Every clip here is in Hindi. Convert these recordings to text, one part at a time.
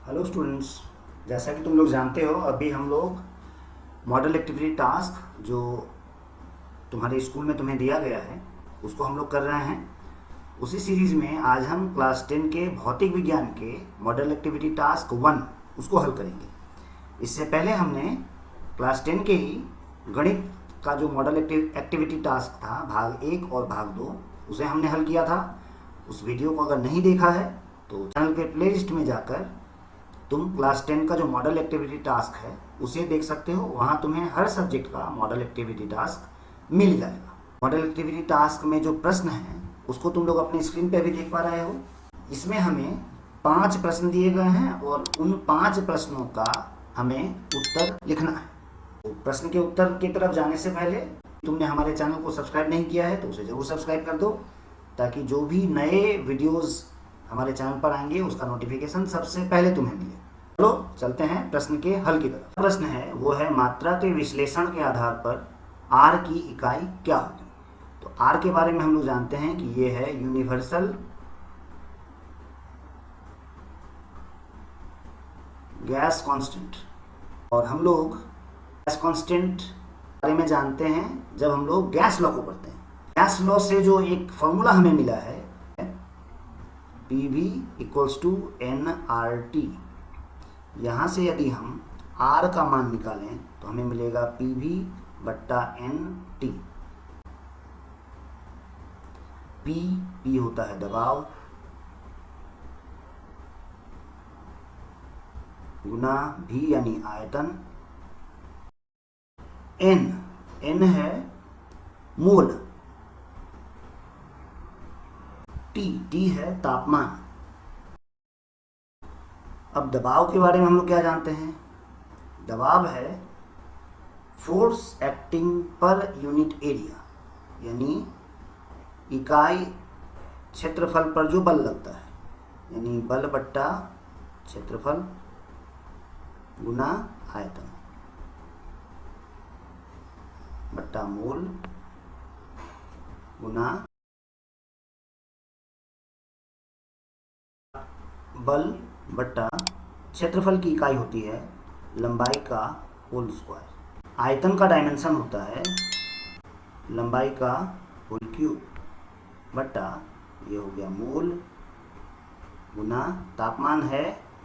हेलो स्टूडेंट्स, जैसा कि तुम लोग जानते हो अभी हम लोग मॉडल एक्टिविटी टास्क जो तुम्हारे स्कूल में तुम्हें दिया गया है उसको हम लोग कर रहे हैं। उसी सीरीज़ में आज हम क्लास 10 के भौतिक विज्ञान के मॉडल एक्टिविटी टास्क 1 उसको हल करेंगे। इससे पहले हमने क्लास 10 के ही गणित का जो मॉडल एक्टिविटी टास्क था भाग 1 और भाग 2 उसे हमने हल किया था। उस वीडियो को अगर नहीं देखा है तो चैनल के प्लेलिस्ट में जाकर तुम क्लास 10 का जो मॉडल एक्टिविटी टास्क है उसे देख सकते हो। वहाँ तुम्हें हर सब्जेक्ट का मॉडल एक्टिविटी टास्क मिल जाएगा। मॉडल एक्टिविटी टास्क में जो प्रश्न है उसको तुम लोग अपने स्क्रीन पे भी देख पा रहे हो। इसमें हमें 5 प्रश्न दिए गए हैं और उन 5 प्रश्नों का हमें उत्तर लिखना है। तो प्रश्न के उत्तर की तरफ जाने से पहले तुमने हमारे चैनल को सब्सक्राइब नहीं किया है तो उसे ज़रूर सब्सक्राइब कर दो, ताकि जो भी नए वीडियोस हमारे चैनल पर आएंगे उसका नोटिफिकेशन सबसे पहले तुम्हें मिले। चलो चलते हैं प्रश्न के हल की तरफ। प्रश्न है वो है मात्रा के विश्लेषण के आधार पर आर की इकाई क्या होगी। तो आर के बारे में हम लोग जानते हैं कि ये है यूनिवर्सल गैस कांस्टेंट, और हम लोग गैस कांस्टेंट बारे में जानते हैं जब हम लोग गैस लॉ को पढ़ते हैं। गैस लॉ से जो एक फॉर्मूला हमें मिला है PV इक्वल्स टू nRT। यहाँ से यदि हम R का मान निकालें तो हमें मिलेगा PV बट्टा NT। P होता है दबाव, गुना V यानी आयतन, N है मोल, T है तापमान। अब दबाव के बारे में हम लोग क्या जानते हैं? दबाव है force acting per unit area, यानी इकाई क्षेत्रफल पर जो बल लगता है, यानी बल बट्टा क्षेत्रफल गुना आयतन बट्टा मोल गुना बल बट्टा क्षेत्रफल की इकाई होती है लंबाई का होल स्क्वायर। आयतन का डायमेंशन होता है लंबाई का होल क्यूब बट्टा ये हो गया मोल गुना तापमान है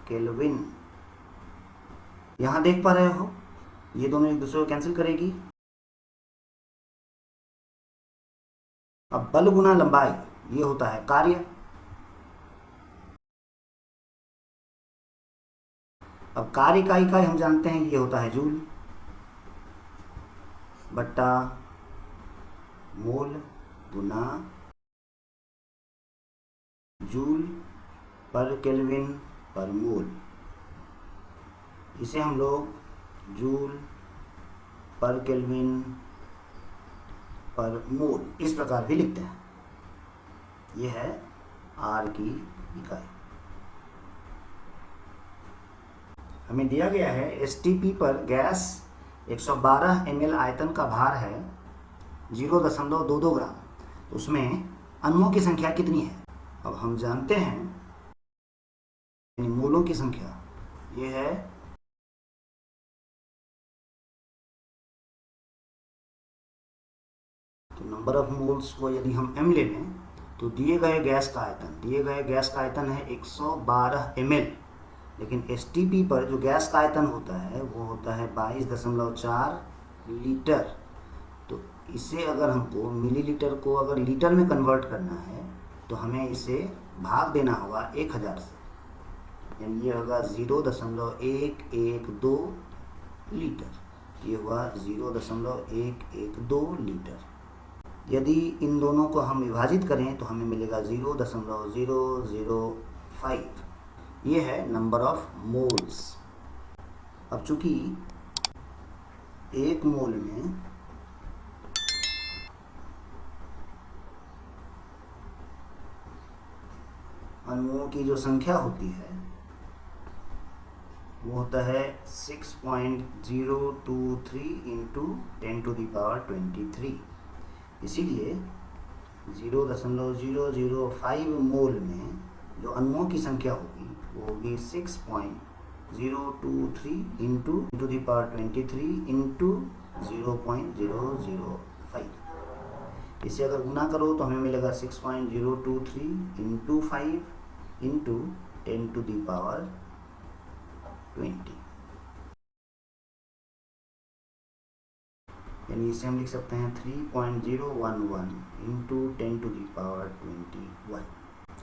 केल्विन। यहाँ देख पा रहे हो ये दोनों एक दूसरे को कैंसिल करेगी। अब बल गुना लंबाई ये होता है कार्य। अब कार्य का इकाई हम जानते हैं ये होता है जूल बट्टा मोल गुना जूल पर केल्विन पर मोल। इसे हम लोग जूल पर केल्विन पर मोल इस प्रकार भी लिखते हैं। यह है आर की इकाई। हमें दिया गया है STP पर गैस 112 ml आयतन का भार है 0.22 ग्राम। उसमें अणुओं की संख्या कितनी है? अब हम जानते हैं यानी मोलों की संख्या ये है तो नंबर ऑफ मोल्स को यदि हम m ले लें तो दिए गए गैस का आयतन है 112 ml, लेकिन STP पर जो गैस का आयतन होता है वो होता है 22.4 लीटर। तो इसे अगर हमको मिलीलीटर को अगर लीटर में कन्वर्ट करना है तो हमें इसे भाग देना होगा 1000 से, यानी ये होगा 0.112 लीटर। ये हुआ 0.112 लीटर। यदि इन दोनों को हम विभाजित करें तो हमें मिलेगा 0.005। ये है नंबर ऑफ मोल्स। अब चूंकि एक मोल में अणुओं की जो संख्या होती है वो होता है 6.023 इंटू 10⁻23। इसीलिए 0.005 मोल में जो अणुओं की संख्या होगी वो होगी 6.023 into to the power 23 into 0.005। इसे अगर गुना करो तो हमें मिलेगा 6.023 into 5 into 10 to the power 20, यानी इसे हम लिख सकते हैं 3.011 इंटू 10 टू द पावर 21।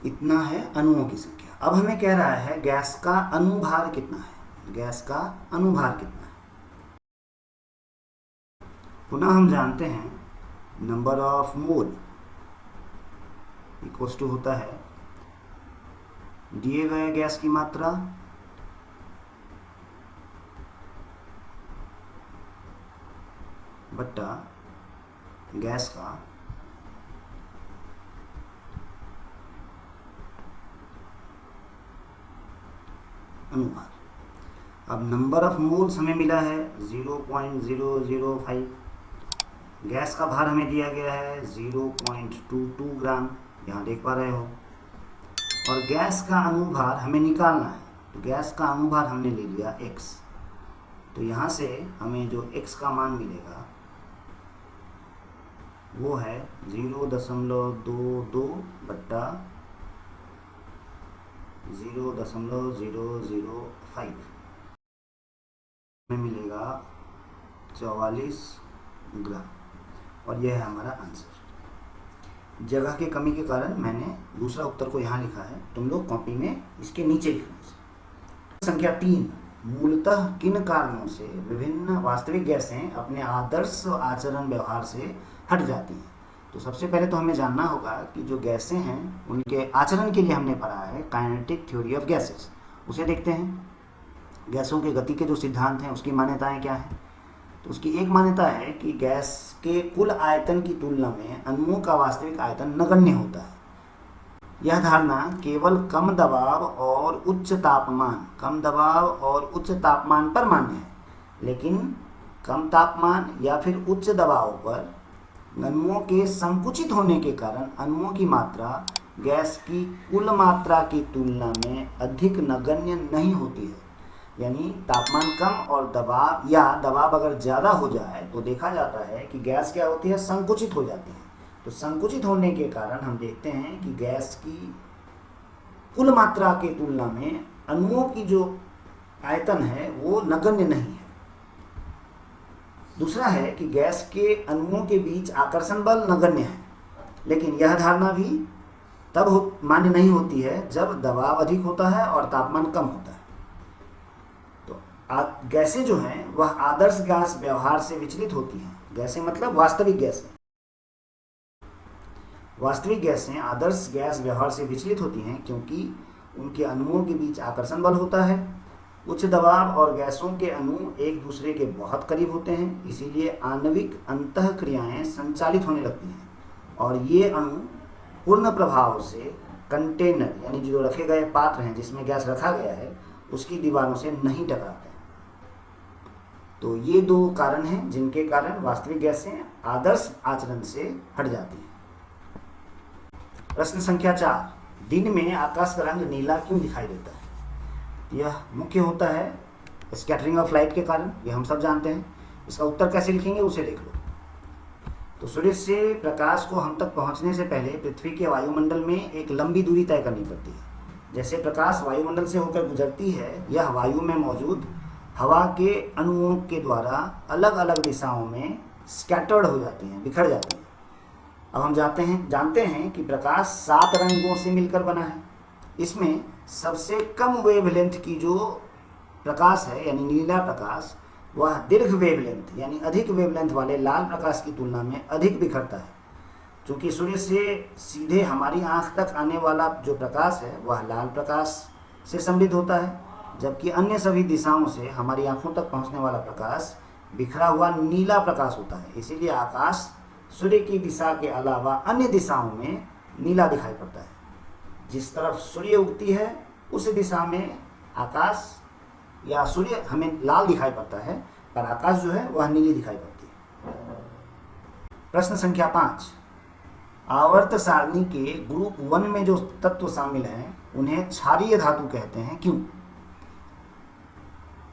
इतना है अणुओं की संख्या। अब हमें कह रहा है गैस का अणुभार कितना है, गैस का अणुभार कितना है। पुनः हम जानते हैं number of mole equals to होता है दिए गए गैस की मात्रा बट्टा गैस का अनुभार। अब नंबर ऑफ मोल्स हमें मिला है 0.005, गैस का भार हमें दिया गया है 0.22 ग्राम, यहाँ देख पा रहे हो, और गैस का अनुभार हमें निकालना है। तो गैस का अनुभार हमने ले लिया x, तो यहाँ से हमें जो x का मान मिलेगा वो है 0.22 बट्टा 0.005 में मिलेगा 44 ग्राम, और यह है हमारा आंसर। जगह की कमी के कारण मैंने दूसरा उत्तर को यहाँ लिखा है, तुम लोग कॉपी में इसके नीचे लिखना। संख्या 3, मूलतः किन कारणों से विभिन्न वास्तविक गैसें अपने आदर्श आचरण व्यवहार से हट जाती हैं। तो सबसे पहले तो हमें जानना होगा कि जो गैसें हैं उनके आचरण के लिए हमने पढ़ा है काइनेटिक थ्योरी ऑफ गैसेस, उसे देखते हैं। गैसों के गति के जो सिद्धांत हैं उसकी मान्यताएं क्या हैं। तो उसकी एक मान्यता है कि गैस के कुल आयतन की तुलना में अणुओं का वास्तविक आयतन नगण्य होता है। यह धारणा केवल कम दबाव और उच्च तापमान पर मान्य है, लेकिन कम तापमान या फिर उच्च दबाव पर अणुओं के संकुचित होने के कारण अणुओं की मात्रा गैस की कुल मात्रा की तुलना में अधिक नगण्य नहीं होती है। यानी तापमान कम और दबाव अगर ज़्यादा हो जाए तो देखा जाता है कि गैस क्या होती है, संकुचित हो जाती है। तो संकुचित होने के कारण हम देखते हैं कि गैस की कुल मात्रा की तुलना में अणुओं की जो आयतन है वो नगण्य नहीं है। दूसरा है कि गैस के अणुओं के बीच आकर्षण बल नगण्य है, लेकिन यह धारणा भी तब मान्य नहीं होती है जब दबाव अधिक होता है और तापमान कम होता है। तो गैसें जो हैं वह आदर्श गैस व्यवहार से विचलित होती हैं। गैसें मतलब वास्तविक गैसें। वास्तविक गैसें आदर्श गैस व्यवहार से विचलित होती हैं क्योंकि उनके अणुओं के बीच आकर्षण बल होता है। उच्च दबाव और गैसों के अणु एक दूसरे के बहुत करीब होते हैं, इसीलिए आणविक अंतःक्रियाएं संचालित होने लगती हैं और ये अणु पूर्ण प्रभाव से कंटेनर यानी जो रखे गए पात्र हैं जिसमें गैस रखा गया है उसकी दीवारों से नहीं टकराते हैं। तो ये दो कारण हैं जिनके कारण वास्तविक गैसें आदर्श आचरण से हट जाती हैं। प्रश्न संख्या 4, दिन में आकाश का रंग नीला क्यों दिखाई देता है। यह मुख्य होता है स्कैटरिंग ऑफ लाइट के कारण, यह हम सब जानते हैं। इसका उत्तर कैसे लिखेंगे उसे देख लो। तो सूर्य से प्रकाश को हम तक पहुंचने से पहले पृथ्वी के वायुमंडल में एक लंबी दूरी तय करनी पड़ती है। जैसे प्रकाश वायुमंडल से होकर गुजरती है, यह वायु में मौजूद हवा के अणुओं के द्वारा अलग अलग दिशाओं में स्कैटर्ड हो जाती हैं, बिखर जाती हैं। अब हम जानते हैं कि प्रकाश 7 रंगों से मिलकर बना है। इसमें सबसे कम वेवलेंथ की जो प्रकाश है यानी नीला प्रकाश, वह दीर्घ वेवलेंथ यानी अधिक वेवलेंथ वाले लाल प्रकाश की तुलना में अधिक बिखरता है। क्योंकि सूर्य से सीधे हमारी आंख तक आने वाला जो प्रकाश है वह लाल प्रकाश से समृद्ध होता है, जबकि अन्य सभी दिशाओं से हमारी आंखों तक पहुंचने वाला प्रकाश बिखरा हुआ नीला प्रकाश होता है। इसीलिए आकाश सूर्य की दिशा के अलावा अन्य दिशाओं में नीला दिखाई पड़ता है। जिस तरफ सूर्य उगती है उस दिशा में आकाश या सूर्य हमें लाल दिखाई पड़ता है, पर आकाश जो है वह नीली दिखाई पड़ती है। प्रश्न संख्या 5, आवर्त सारणी के ग्रुप 1 में जो तत्व शामिल हैं उन्हें क्षारीय धातु कहते हैं। क्यों?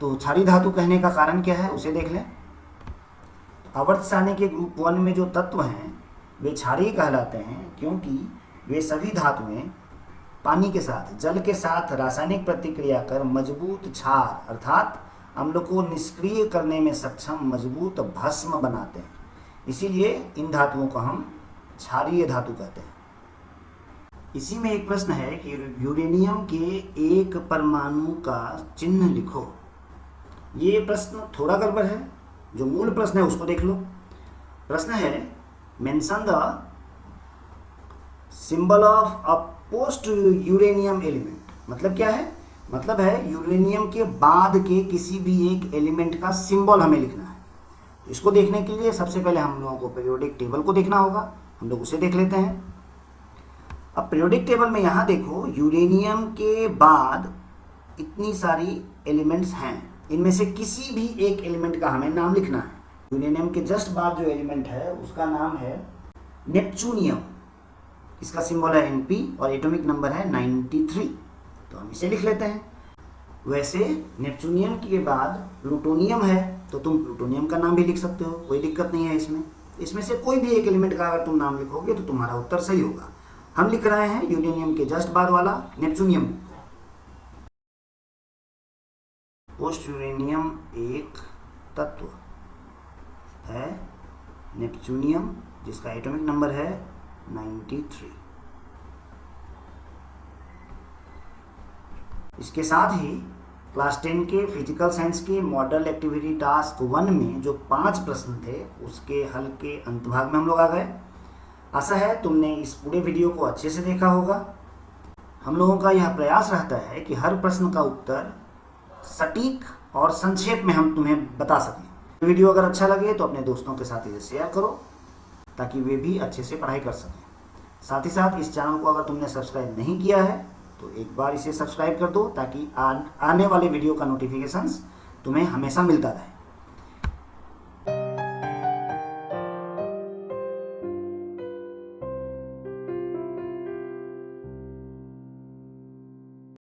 तो क्षारीय धातु कहने का कारण क्या है उसे देख लें। आवर्त सारणी के ग्रुप 1 में जो तत्व हैं वे क्षारीय कहलाते हैं क्योंकि वे सभी धातुएं पानी के साथ, जल के साथ रासायनिक प्रतिक्रिया कर मजबूत क्षार अर्थात अम्ल को निष्क्रिय करने में सक्षम मजबूत भस्म बनाते हैं। इसीलिए इन धातुओं को हम क्षारीय धातु कहते हैं। इसी में एक प्रश्न है कि यूरेनियम के एक परमाणु का चिन्ह लिखो। ये प्रश्न थोड़ा गड़बड़ है, जो मूल प्रश्न है उसको देख लो। प्रश्न है mention the symbol of a post uranium element. मतलब क्या है? मतलब है यूरेनियम के बाद के किसी भी एक एलिमेंट का सिंबल हमें लिखना है। तो इसको देखने के लिए सबसे पहले हम लोगों को पीरियोडिक टेबल को देखना होगा। हम लोग उसे देख लेते हैं। अब पीरियोडिक टेबल में यहाँ देखो, यूरेनियम के बाद इतनी सारी एलिमेंट्स हैं, इनमें से किसी भी एक एलिमेंट का हमें नाम लिखना है। यूरेनियम के जस्ट बाद जो एलिमेंट है उसका नाम है नेपच्यूनियम। इसका सिंबल है Np और एटॉमिक नंबर है 93। तो हम इसे लिख लेते हैं। वैसे नेपच्यूनियम के बाद प्लूटोनियम है तो तुम प्लूटोनियम का नाम भी लिख सकते हो, कोई दिक्कत नहीं है इसमें। इसमें से कोई भी एक एलिमेंट का अगर तुम नाम लिखोगे तो तुम्हारा उत्तर सही होगा। हम लिख रहे हैं यूरेनियम के जस्ट बाद वाला नेपच्यूनियम। पोस्ट यूरेनियम एक तत्व है नेपच्यूनियम जिसका एटॉमिक नंबर है 93। इसके साथ ही क्लास 10 के फिजिकल साइंस के मॉडल एक्टिविटी टास्क 1 में जो 5 प्रश्न थे उसके हल के अंतभाग में हम लोग आ गए। आशा है तुमने इस पूरे वीडियो को अच्छे से देखा होगा। हम लोगों का यह प्रयास रहता है कि हर प्रश्न का उत्तर सटीक और संक्षेप में हम तुम्हें बता सकें। वीडियो अगर अच्छा लगे तो अपने दोस्तों के साथ इसे शेयर करो ताकि वे भी अच्छे से पढ़ाई कर सकें। साथ ही साथ इस चैनल को अगर तुमने सब्सक्राइब नहीं किया है तो एक बार इसे सब्सक्राइब कर दो ताकि आने वाले वीडियो का नोटिफिकेशंस तुम्हें हमेशा मिलता रहे।